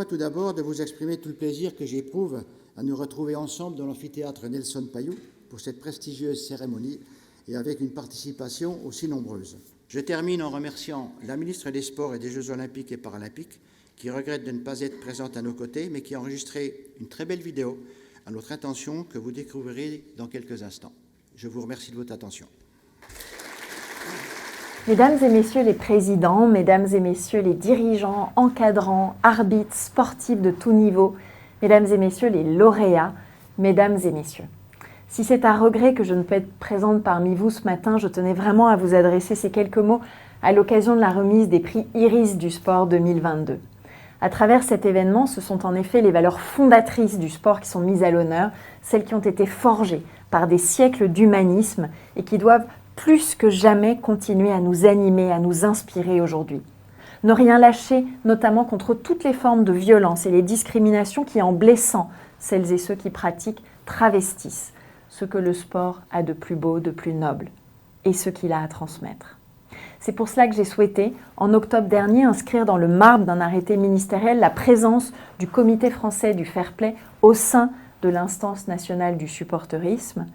Permettez-moi tout d'abord de vous exprimer tout le plaisir que j'éprouve à nous retrouver ensemble dans l'amphithéâtre Nelson Payou pour cette prestigieuse cérémonie et avec une participation aussi nombreuse. Je termine en remerciant la ministre des Sports et des Jeux Olympiques et Paralympiques qui regrette de ne pas être présente à nos côtés, mais qui a enregistré une très belle vidéo à notre intention que vous découvrirez dans quelques instants. Je vous remercie de votre attention. Mesdames et messieurs les présidents, mesdames et messieurs les dirigeants, encadrants, arbitres, sportifs de tout niveau, mesdames et messieurs les lauréats, mesdames et messieurs. Si c'est à regret que je ne peux être présente parmi vous ce matin, je tenais vraiment à vous adresser ces quelques mots à l'occasion de la remise des prix Iris du sport 2022. À travers cet événement, ce sont en effet les valeurs fondatrices du sport qui sont mises à l'honneur, celles qui ont été forgées par des siècles d'humanisme et qui doivent plus que jamais continuer à nous animer, à nous inspirer aujourd'hui. Ne rien lâcher, notamment contre toutes les formes de violence et les discriminations qui, en blessant celles et ceux qui pratiquent, travestissent ce que le sport a de plus beau, de plus noble et ce qu'il a à transmettre. C'est pour cela que j'ai souhaité, en octobre dernier, inscrire dans le marbre d'un arrêté ministériel la présence du Comité français du fair play au sein de l'instance nationale du supporterisme,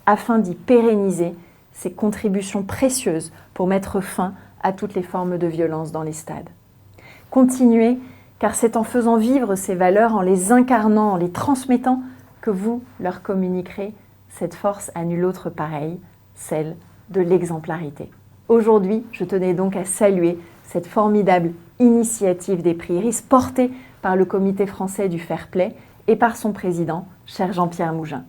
afin d'y pérenniser ses contributions précieuses pour mettre fin à toutes les formes de violence dans les stades. Continuez, car c'est en faisant vivre ces valeurs, en les incarnant, en les transmettant, que vous leur communiquerez cette force à nulle autre pareille, celle de l'exemplarité. Aujourd'hui, je tenais donc à saluer cette formidable initiative des prix Iris portée par le Comité français du fair play et par son président, cher Jean-Pierre Mougin.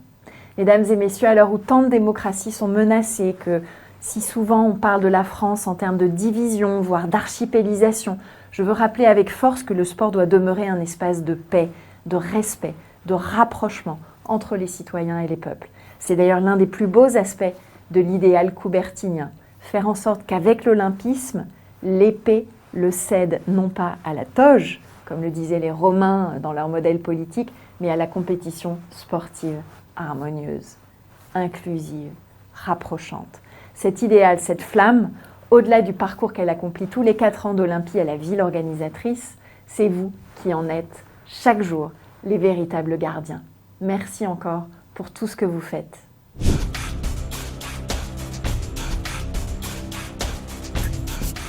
Mesdames et messieurs, à l'heure où tant de démocraties sont menacées, que si souvent on parle de la France en termes de division, voire d'archipélisation, je veux rappeler avec force que le sport doit demeurer un espace de paix, de respect, de rapprochement entre les citoyens et les peuples. C'est d'ailleurs l'un des plus beaux aspects de l'idéal coubertinien. Faire en sorte qu'avec l'olympisme, l'épée le cède non pas à la toge, comme le disaient les Romains dans leur modèle politique, mais à la compétition sportive harmonieuse, inclusive, rapprochante. Cet idéal, cette flamme, au-delà du parcours qu'elle accomplit tous les 4 ans d'Olympie à la ville organisatrice, c'est vous qui en êtes chaque jour les véritables gardiens. Merci encore pour tout ce que vous faites.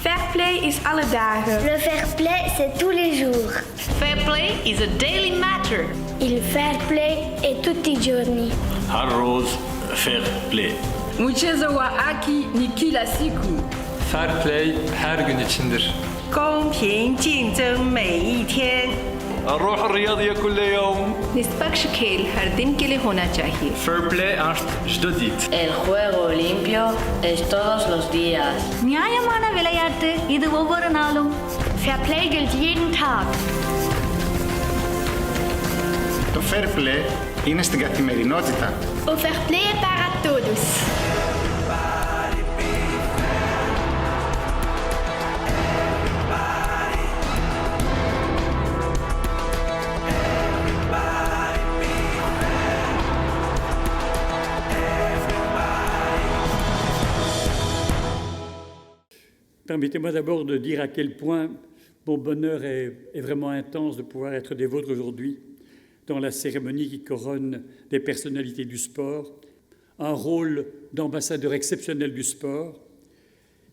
Fair play is alle dagen. Le fair play, c'est tous les jours. Fair play is a daily matter. Il fair play è tutti i giorni. Harroz fair play. Mchezo wa haki ni kila siku. Fair play her gün içindir. 公平竞争每一天 الروح الرياضية كل يوم. निष्पक्ष खेल हर दिन के लिए होना चाहिए. Fair play është çdo ditë. El juego limpio es todos los días. நியாயமான விளையாட்டு இது ஒவ்வொரு நாளும். Fair play gilt jeden Tag. Το fair play είναι στην καθημερινότητα. O fair play è para todos. Permettez-moi d'abord de dire à quel point mon bonheur est vraiment intense de pouvoir être des vôtres aujourd'hui dans la cérémonie qui couronne des personnalités du sport, un rôle d'ambassadeur exceptionnel du sport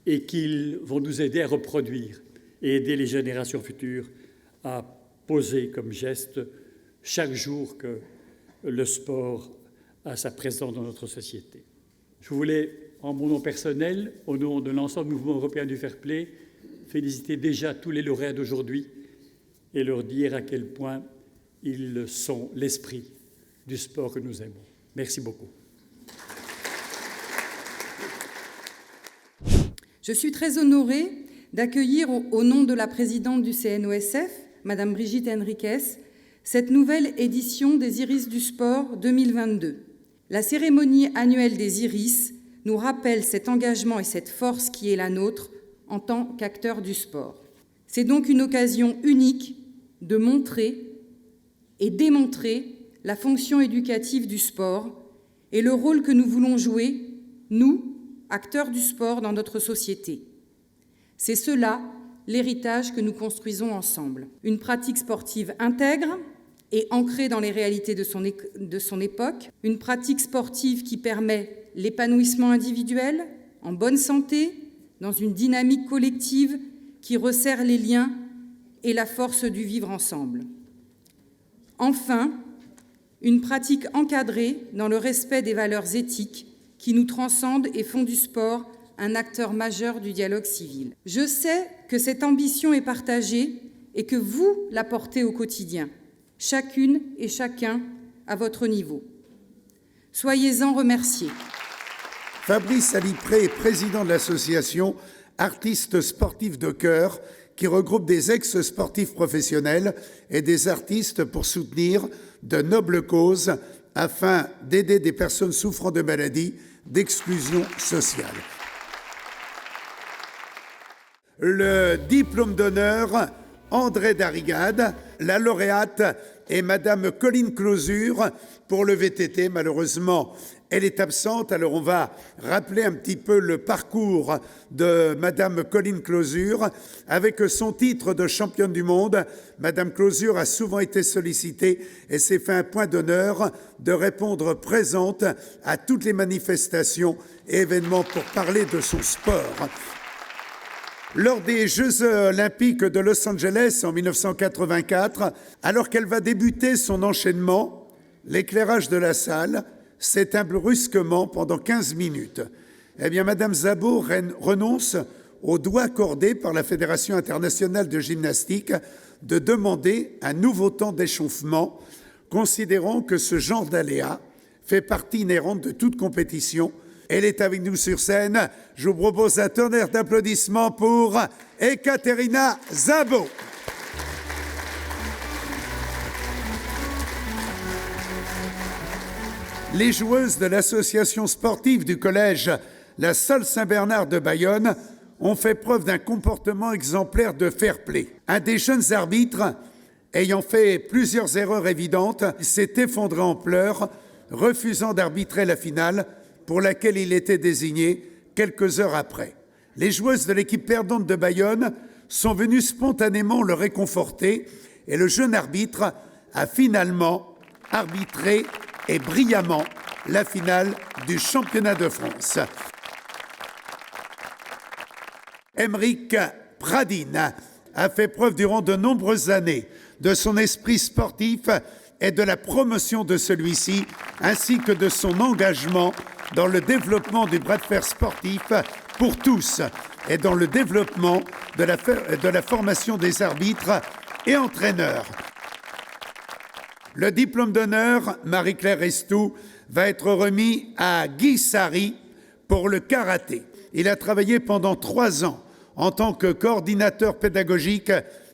et qu'ils vont nous aider à reproduire et aider les générations futures à poser comme geste chaque jour que le sport a sa présence dans notre société. Je voulais, en mon nom personnel, au nom de l'ensemble du mouvement européen du fair play, féliciter déjà tous les lauréats d'aujourd'hui et leur dire à quel point ils sont l'esprit du sport que nous aimons. Merci beaucoup. Je suis très honorée d'accueillir au nom de la présidente du CNOSF, Madame Brigitte Henriques, cette nouvelle édition des Iris du sport 2022. La cérémonie annuelle des Iris nous rappelle cet engagement et cette force qui est la nôtre en tant qu'acteurs du sport. C'est donc une occasion unique de montrer et démontrer la fonction éducative du sport et le rôle que nous voulons jouer, nous, acteurs du sport, dans notre société. C'est cela, l'héritage que nous construisons ensemble. Une pratique sportive intègre et ancrée dans les réalités de son époque, une pratique sportive qui permet l'épanouissement individuel, en bonne santé, dans une dynamique collective qui resserre les liens et la force du vivre ensemble. Enfin, une pratique encadrée dans le respect des valeurs éthiques qui nous transcendent et font du sport un acteur majeur du dialogue civil. Je sais que cette ambition est partagée et que vous la portez au quotidien, chacune et chacun à votre niveau. Soyez-en remerciés. Fabrice Alipré est président de l'association Artistes sportifs de cœur, qui regroupe des ex-sportifs professionnels et des artistes pour soutenir de nobles causes afin d'aider des personnes souffrant de maladies d'exclusion sociale. Le diplôme d'honneur, André Darrigade, la lauréate est Madame Colline Closure pour le VTT. Malheureusement, elle est absente, alors on va rappeler un petit peu le parcours de Madame Colline Closure. Avec son titre de championne du monde, Madame Closure a souvent été sollicitée et s'est fait un point d'honneur de répondre présente à toutes les manifestations et événements pour parler de son sport. Lors des Jeux olympiques de Los Angeles en 1984, alors qu'elle va débuter son enchaînement, l'éclairage de la salle s'éteint brusquement pendant 15 minutes. Eh bien, Madame Szabó renonce au droit accordé par la Fédération internationale de gymnastique de demander un nouveau temps d'échauffement, considérant que ce genre d'aléa fait partie inhérente de toute compétition. Elle est avec nous sur scène. Je vous propose un tonnerre d'applaudissements pour Ekaterina Szabó. Les joueuses de l'association sportive du collège La Salle Saint-Bernard de Bayonne ont fait preuve d'un comportement exemplaire de fair-play. Un des jeunes arbitres, ayant fait plusieurs erreurs évidentes, s'est effondré en pleurs, refusant d'arbitrer la finale pour laquelle il était désigné quelques heures après. Les joueuses de l'équipe perdante de Bayonne sont venues spontanément le réconforter et le jeune arbitre a finalement arbitré et brillamment la finale du championnat de France. Émeric Pradine a fait preuve durant de nombreuses années de son esprit sportif et de la promotion de celui-ci, ainsi que de son engagement dans le développement du bras de fer sportif pour tous et dans le développement de la formation des arbitres et entraîneurs. Le diplôme d'honneur, Marie-Claire Restou, va être remis à Guy Sari pour le karaté. Il a travaillé pendant 3 ans en tant que coordinateur pédagogique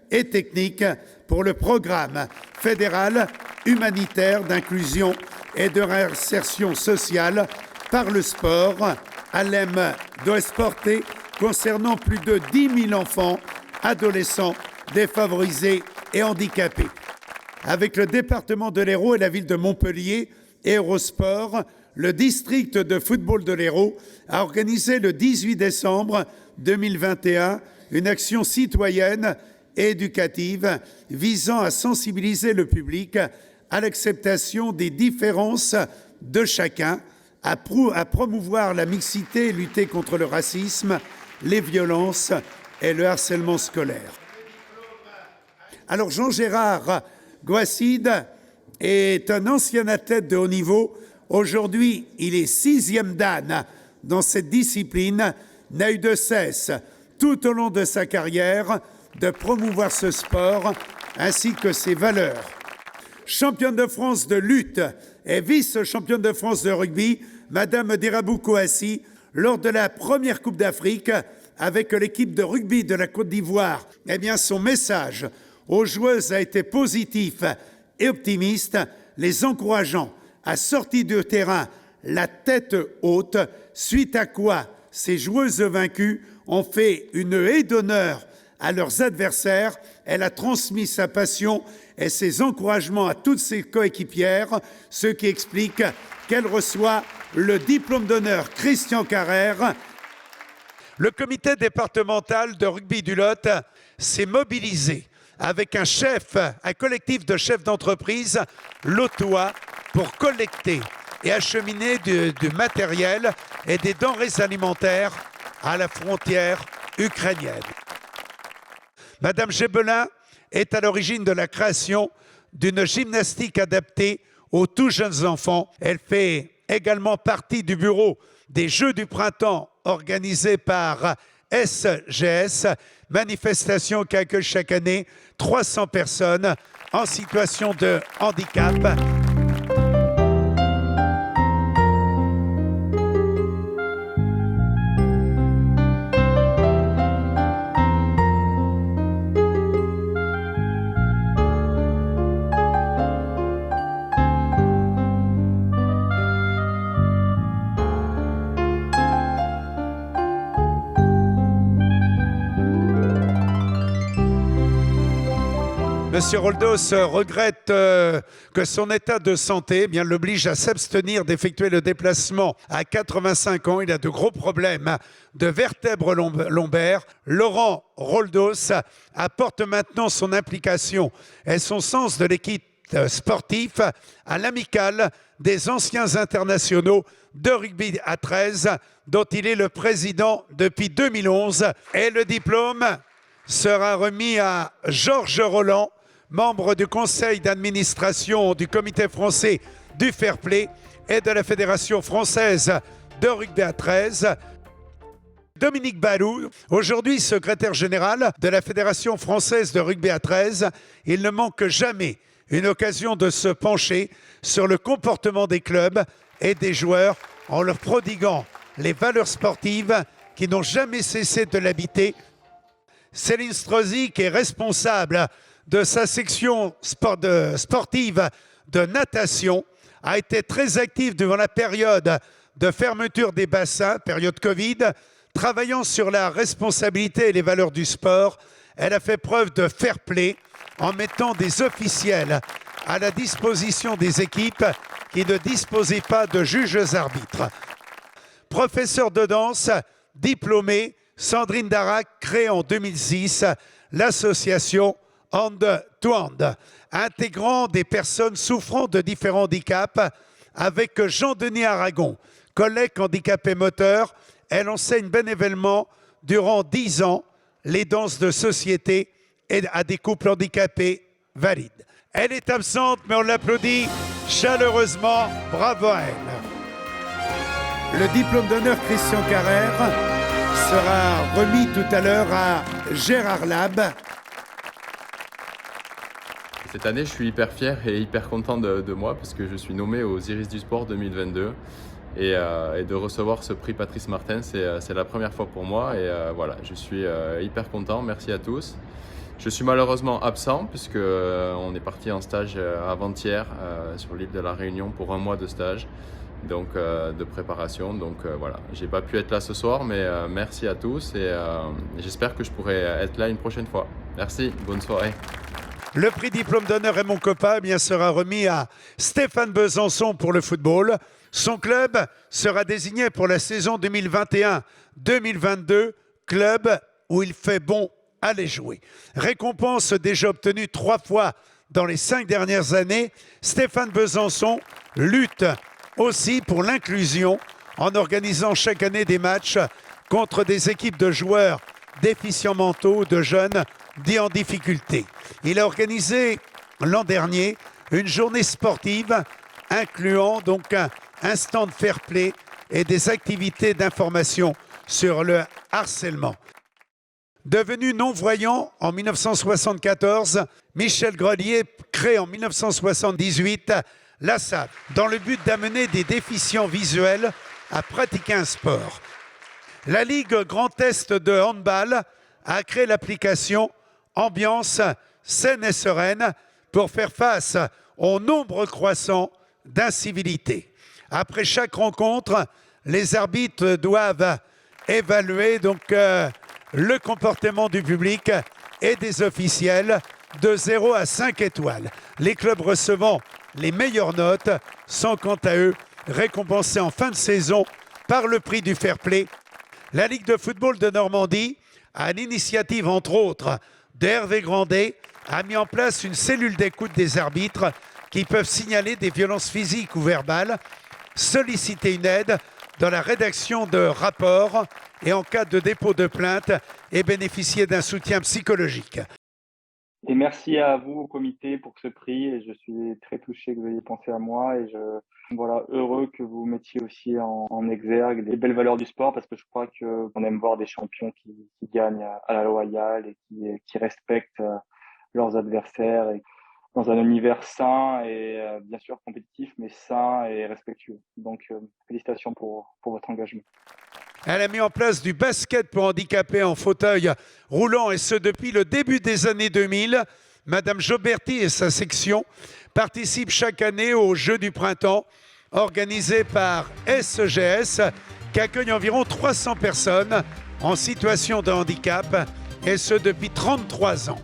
et technique pour le programme fédéral humanitaire d'inclusion et de réinsertion sociale par le sport, Alem Doesporte, concernant plus de 10 000 enfants, adolescents, défavorisés et handicapés. Avec le département de l'Hérault et la ville de Montpellier et Eurosport, le district de football de l'Hérault a organisé le 18 décembre 2021 une action citoyenne et éducative visant à sensibiliser le public à l'acceptation des différences de chacun, à promouvoir la mixité et lutter contre le racisme, les violences et le harcèlement scolaire. Alors Jean-Gérard Gouasside est un ancien athlète de haut niveau. Aujourd'hui, il est 6e dan dans cette discipline, n'a eu de cesse tout au long de sa carrière de promouvoir ce sport ainsi que ses valeurs. Championne de France de lutte et vice-championne de France de rugby, Madame Dirabou Kouassi, lors de la première Coupe d'Afrique avec l'équipe de rugby de la Côte d'Ivoire, eh bien son message aux joueuses a été positif et optimiste, les encourageant à sortir du terrain la tête haute, suite à quoi ces joueuses vaincues ont fait une haie d'honneur à leurs adversaires. Elle a transmis sa passion et ses encouragements à toutes ses coéquipières, ce qui explique qu'elle reçoit le diplôme d'honneur Christian Carrère. Le comité départemental de rugby du Lot s'est mobilisé avec un collectif de chefs d'entreprise lotois pour collecter et acheminer du matériel et des denrées alimentaires à la frontière ukrainienne. Madame Gébelin est à l'origine de la création d'une gymnastique adaptée aux tout jeunes enfants. Elle fait également partie du bureau des Jeux du printemps organisés par SGS, manifestation qui accueille chaque année 300 personnes en situation de handicap. Monsieur Roldos regrette que son état de santé l'oblige à s'abstenir d'effectuer le déplacement à 85 ans. Il a de gros problèmes de vertèbres lombaires. Laurent Roldos apporte maintenant son implication et son sens de l'équipe sportif à l'amicale des anciens internationaux de rugby à 13, dont il est le président depuis 2011. Et le diplôme sera remis à Georges Roland, membre du conseil d'administration du comité français du Fair Play et de la Fédération française de rugby à 13. Dominique Balou, aujourd'hui secrétaire général de la Fédération française de rugby à 13, il ne manque jamais une occasion de se pencher sur le comportement des clubs et des joueurs en leur prodiguant les valeurs sportives qui n'ont jamais cessé de l'habiter. Céline Strozik est responsable de sa section sportive de natation, a été très active durant la période de fermeture des bassins, période Covid, travaillant sur la responsabilité et les valeurs du sport. Elle a fait preuve de fair play en mettant des officiels à la disposition des équipes qui ne disposaient pas de juges arbitres. Professeure de danse, diplômée, Sandrine Darac crée en 2006 l'association Hand to Hand, intégrant des personnes souffrant de différents handicaps. Avec Jean-Denis Aragon, collègue handicapé moteur, elle enseigne bénévolement durant 10 ans les danses de société et à des couples handicapés valides. Elle est absente, mais on l'applaudit chaleureusement. Bravo à elle. Le diplôme d'honneur Christian Carrère sera remis tout à l'heure à Gérard Lab. Cette année, je suis hyper fier et hyper content de moi parce que je suis nommé aux Iris du Sport 2022 et de recevoir ce prix Patrice Martin, c'est la première fois pour moi et voilà, je suis hyper content. Merci à tous. Je suis malheureusement absent puisque on est parti en stage avant-hier sur l'île de la Réunion pour 1 mois de stage, donc de préparation. Donc voilà, j'ai pas pu être là ce soir, mais merci à tous et j'espère que je pourrai être là une prochaine fois. Merci, bonne soirée. Le prix diplôme d'honneur Raymond Coppa sera remis à Stéphane Besançon pour le football. Son club sera désigné pour la saison 2021-2022, club où il fait bon aller jouer. Récompense déjà obtenue 3 fois dans les 5 dernières années, Stéphane Besançon lutte aussi pour l'inclusion en organisant chaque année des matchs contre des équipes de joueurs déficients mentaux, de jeunes dits en difficulté. Il a organisé l'an dernier une journée sportive incluant donc un stand fair play et des activités d'information sur le harcèlement. Devenu non-voyant en 1974, Michel Grelier crée en 1978 l'ASSAD dans le but d'amener des déficients visuels à pratiquer un sport. La Ligue Grand Est de handball a créé l'application Ambiance saine et sereine pour faire face au nombre croissant d'incivilités. Après chaque rencontre, les arbitres doivent évaluer le comportement du public et des officiels de 0 à 5 étoiles. Les clubs recevant les meilleures notes sont quant à eux récompensés en fin de saison par le prix du fair play. La Ligue de football de Normandie, à l'initiative entre autres d'Hervé Grandet, a mis en place une cellule d'écoute des arbitres qui peuvent signaler des violences physiques ou verbales, solliciter une aide dans la rédaction de rapports et en cas de dépôt de plainte et bénéficier d'un soutien psychologique. Et merci à vous au comité pour ce prix et je suis très touché que vous ayez pensé à moi et heureux que vous mettiez aussi en exergue les belles valeurs du sport parce que je crois qu'on aime voir des champions qui gagnent à la loyale et qui respectent leurs adversaires et dans un univers sain et bien sûr compétitif mais sain et respectueux. Donc félicitations pour votre engagement. Elle a mis en place du basket pour handicapés en fauteuil roulant et ce depuis le début des années 2000. Madame Joberti et sa section participent chaque année aux Jeux du printemps organisés par SEGS qui accueille environ 300 personnes en situation de handicap et ce depuis 33 ans.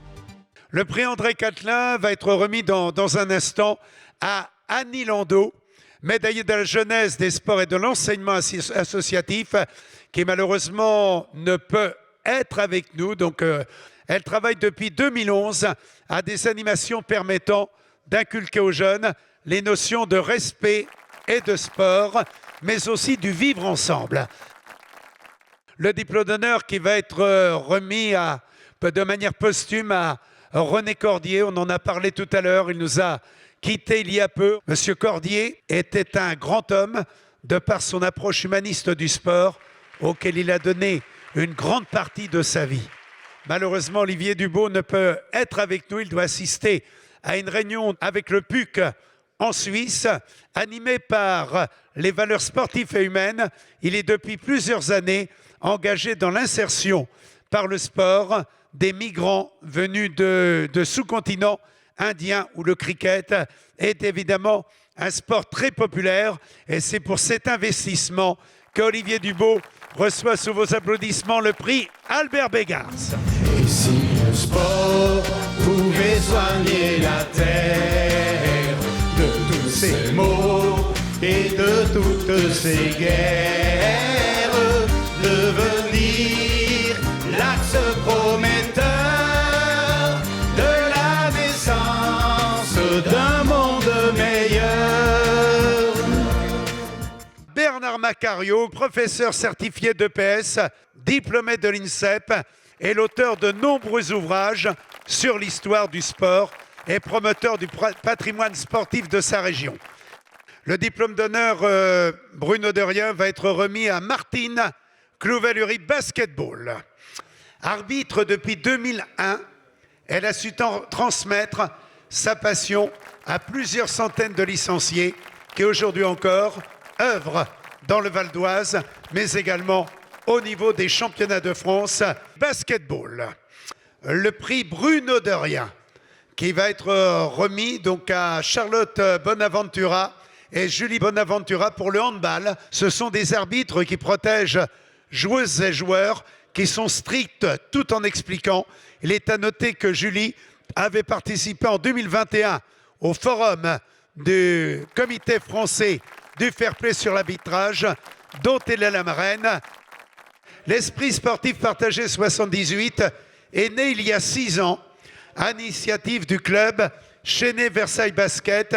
Le prix André Catelin va être remis dans un instant à Annie Landau, médaillée de la jeunesse, des sports et de l'enseignement associatif, qui malheureusement ne peut être avec nous. Donc, elle travaille depuis 2011 à des animations permettant d'inculquer aux jeunes les notions de respect et de sport, mais aussi du vivre ensemble. Le diplôme d'honneur qui va être remis de manière posthume à René Cordier, on en a parlé tout à l'heure, il nous a quitté il y a peu. Monsieur Cordier était un grand homme de par son approche humaniste du sport auquel il a donné une grande partie de sa vie. Malheureusement, Olivier Dubost ne peut être avec nous, il doit assister à une réunion avec le PUC en Suisse, animée par les valeurs sportives et humaines. Il est depuis plusieurs années engagé dans l'insertion par le sport des migrants venus de sous-continents indiens où le cricket est évidemment un sport très populaire et c'est pour cet investissement qu'Olivier Dubost reçoit sous vos applaudissements le prix Albert Begars. Et si le sport pouvait soigner la terre de tous ces maux et de toutes ces guerres, devenir l'axe prometteur de la naissance d'un monde meilleur. Bernard Macario, professeur certifié d'EPS, diplômé de l'INSEP et l'auteur de nombreux ouvrages sur l'histoire du sport et promoteur du patrimoine sportif de sa région. Le diplôme d'honneur Bruno Derrien va être remis à Martine Clouveluri Basketball. Arbitre depuis 2001, elle a su transmettre sa passion à plusieurs centaines de licenciés qui aujourd'hui encore œuvrent dans le Val d'Oise, mais également au niveau des championnats de France basketball. Le prix Bruno Derrien qui va être remis donc à Charlotte Bonaventura et Julie Bonaventura pour le handball. Ce sont des arbitres qui protègent joueuses et joueurs qui sont stricts tout en expliquant. Il est à noter que Julie avait participé en 2021 au forum du comité français du fair play sur l'arbitrage, dont elle est la marraine. L'esprit sportif partagé 78 est né il y a 6 ans à l'initiative du club Chénet Versailles Basket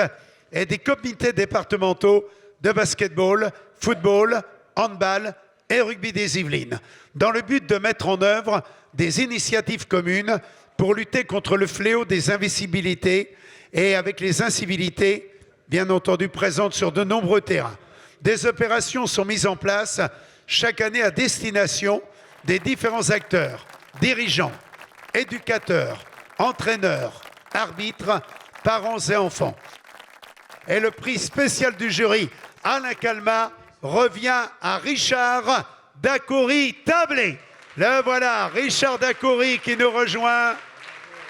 et des comités départementaux de basketball, football, handball et rugby des Yvelines, dans le but de mettre en œuvre des initiatives communes pour lutter contre le fléau des invisibilités et avec les incivilités, bien entendu présentes sur de nombreux terrains. Des opérations sont mises en place chaque année à destination des différents acteurs, dirigeants, éducateurs, entraîneurs, arbitres, parents et enfants. Et le prix spécial du jury, Alain Calmat, revient à Richard Dacoury-Tablé. Le voilà, Richard Dacoury qui nous rejoint.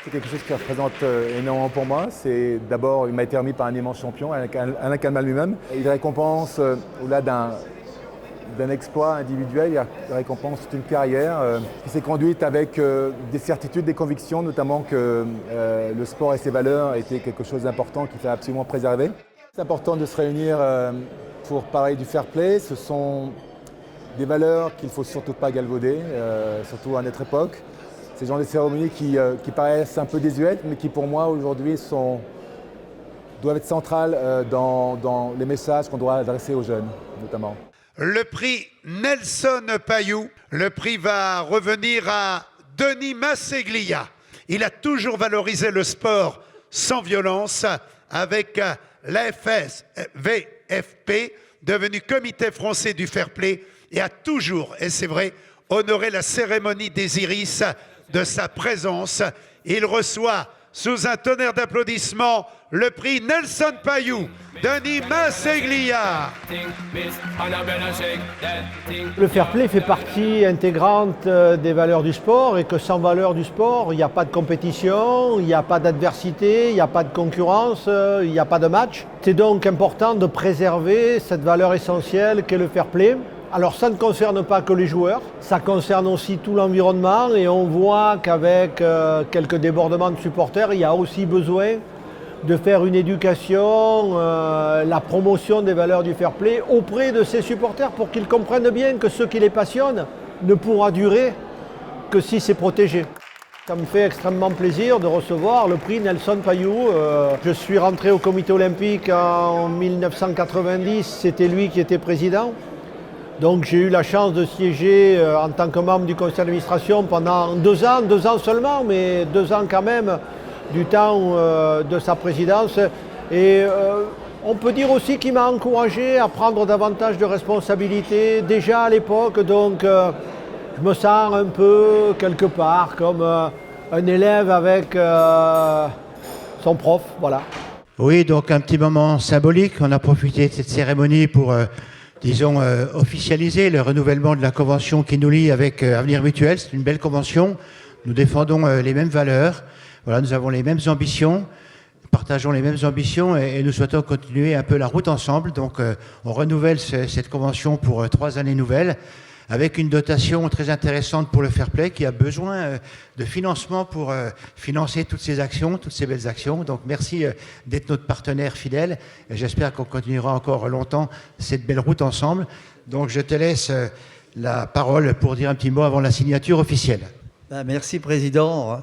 C'est quelque chose qui représente énormément pour moi. C'est d'abord, il m'a été remis par un immense champion, Alain Calmat lui-même. Il récompense, au-delà d'un exploit individuel, il récompense toute une carrière qui s'est conduite avec des certitudes, des convictions, notamment que le sport et ses valeurs étaient quelque chose d'important qu'il fallait absolument préserver. C'est important de se réunir pour parler du fair play. Ce sont des valeurs qu'il ne faut surtout pas galvauder, surtout à notre époque. Ces genre de cérémonies qui paraissent un peu désuètes, mais qui pour moi aujourd'hui doivent être centrales dans les messages qu'on doit adresser aux jeunes, notamment. Le prix Nelson Payou, le prix va revenir à Denis Masseglia. Il a toujours valorisé le sport sans violence avec l'AFS-VFP, devenu Comité français du fair play, et a toujours, et c'est vrai, honoré la cérémonie des iris de sa présence. Il reçoit, sous un tonnerre d'applaudissements, le prix Nelson Payou, Denis Masseglia. Le fair play fait partie intégrante des valeurs du sport et que sans valeur du sport, il n'y a pas de compétition, il n'y a pas d'adversité, il n'y a pas de concurrence, il n'y a pas de match. C'est donc important de préserver cette valeur essentielle qu'est le fair play. Alors ça ne concerne pas que les joueurs, ça concerne aussi tout l'environnement et on voit qu'avec quelques débordements de supporters, il y a aussi besoin de faire une éducation, la promotion des valeurs du fair play auprès de ces supporters pour qu'ils comprennent bien que ce qui les passionne ne pourra durer que si c'est protégé. Ça me fait extrêmement plaisir de recevoir le prix Nelson Payou. Je suis rentré au comité olympique en 1990, c'était lui qui était président. Donc j'ai eu la chance de siéger en tant que membre du conseil d'administration pendant 2 ans seulement, mais 2 ans quand même du temps de sa présidence. Et on peut dire aussi qu'il m'a encouragé à prendre davantage de responsabilités déjà à l'époque. Donc je me sens un peu quelque part comme un élève avec son prof, voilà. Oui, donc un petit moment symbolique. On a profité de cette cérémonie pour disons, officialiser le renouvellement de la convention qui nous lie avec Avenir Mutuel. C'est une belle convention. Nous défendons les mêmes valeurs. Voilà, nous avons les mêmes ambitions, partageons les mêmes ambitions et nous souhaitons continuer un peu la route ensemble. Donc, on renouvelle cette convention pour 3 années nouvelles avec une dotation très intéressante pour le fair play qui a besoin de financement pour financer toutes ces actions, toutes ces belles actions. Donc merci d'être notre partenaire fidèle et j'espère qu'on continuera encore longtemps cette belle route ensemble. Donc je te laisse la parole pour dire un petit mot avant la signature officielle. Merci Président.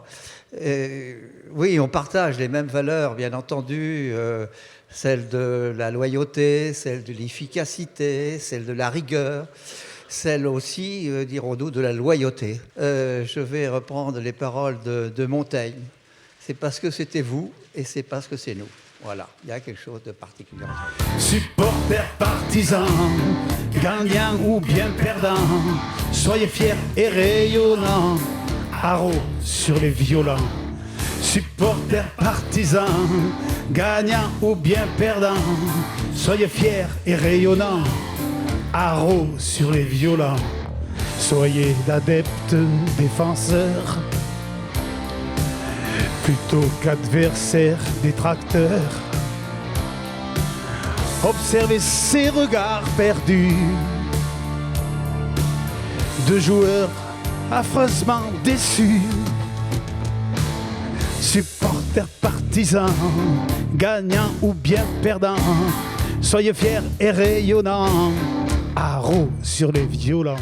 Oui, on partage les mêmes valeurs, bien entendu, celle de la loyauté, celle de l'efficacité, celle de la rigueur, celle aussi, dirons-nous, de la loyauté. Je vais reprendre les paroles de Montaigne. C'est parce que c'était vous et c'est parce que c'est nous. Voilà, il y a quelque chose de particulier. Supporters partisans, gagnants ou bien perdants, soyez fiers et rayonnants, haro sur les violents. Supporters partisans, gagnants ou bien perdants, soyez fiers et rayonnants, haro sur les violents. Soyez d'adeptes défenseurs plutôt qu'adversaires détracteurs. Observez ces regards perdus de joueurs affreusement déçus. Supporters partisans, gagnants ou bien perdants, soyez fiers et rayonnants, haro sur les violents.